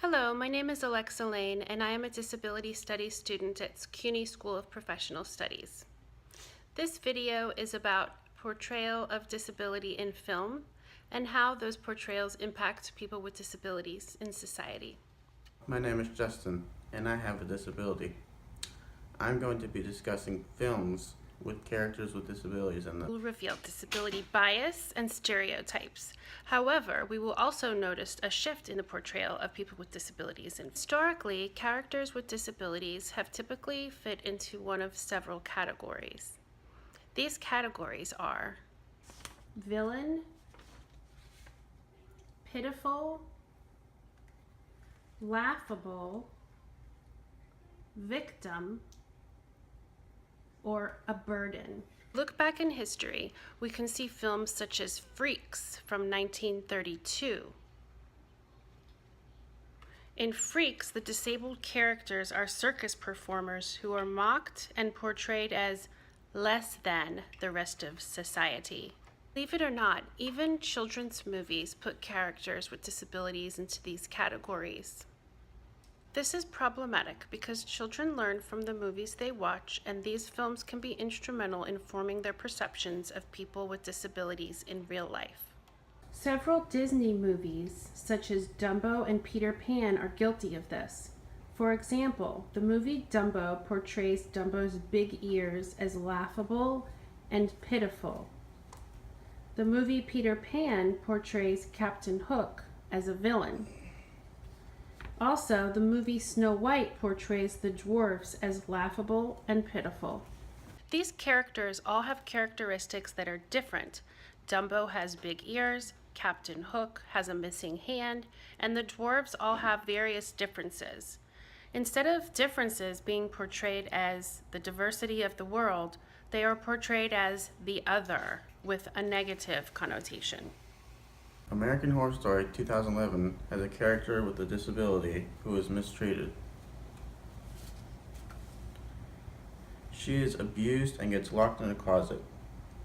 Hello, my name is Alexa Lane, and I am a Disability Studies student at CUNY School of Professional Studies. This video is about portrayal of disability in film and how those portrayals impact people with disabilities in society. My name is Justin, and I have a disability. I'm going to be discussing films with characters with disabilities in them. We will reveal disability bias and stereotypes. However, we will also notice a shift in the portrayal of people with disabilities. And historically, characters with disabilities have typically fit into one of several categories. These categories are villain, pitiful, laughable, victim, or a burden. Look back in history, we can see films such as Freaks from 1932. In Freaks, the disabled characters are circus performers who are mocked and portrayed as less than the rest of society. Believe it or not, even children's movies put characters with disabilities into these categories. This is problematic because children learn from the movies they watch, and these films can be instrumental in forming their perceptions of people with disabilities in real life. Several Disney movies, such as Dumbo and Peter Pan, are guilty of this. For example, the movie Dumbo portrays Dumbo's big ears as laughable and pitiful. The movie Peter Pan portrays Captain Hook as a villain. Also, the movie Snow White portrays the dwarfs as laughable and pitiful. These characters all have characteristics that are different. Dumbo has big ears, Captain Hook has a missing hand, and the dwarfs all have various differences. Instead of differences being portrayed as the diversity of the world, they are portrayed as the other with a negative connotation. American Horror Story 2011 has a character with a disability who is mistreated. She is abused and gets locked in a closet.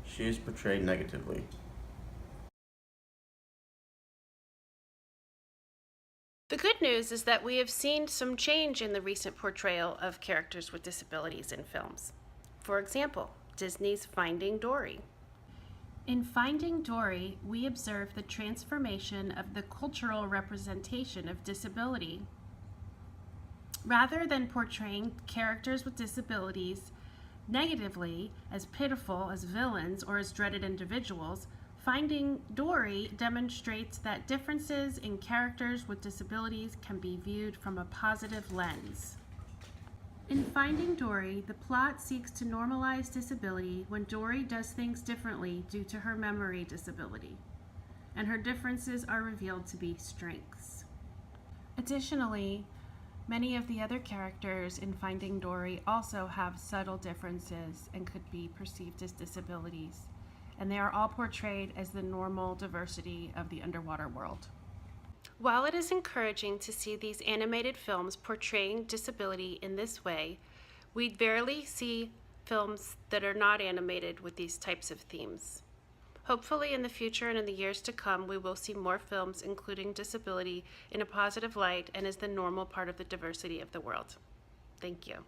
She is portrayed negatively. The good news is that we have seen some change in the recent portrayal of characters with disabilities in films. For example, Disney's Finding Dory. In Finding Dory, we observe the transformation of the cultural representation of disability. Rather than portraying characters with disabilities negatively, as pitiful, as villains, or as dreaded individuals, Finding Dory demonstrates that differences in characters with disabilities can be viewed from a positive lens. In Finding Dory, the plot seeks to normalize disability when Dory does things differently due to her memory disability, and her differences are revealed to be strengths. Additionally, many of the other characters in Finding Dory also have subtle differences and could be perceived as disabilities, and they are all portrayed as the normal diversity of the underwater world. While it is encouraging to see these animated films portraying disability in this way, we rarely see films that are not animated with these types of themes. Hopefully in the future and in the years to come, we will see more films including disability in a positive light and as the normal part of the diversity of the world. Thank you.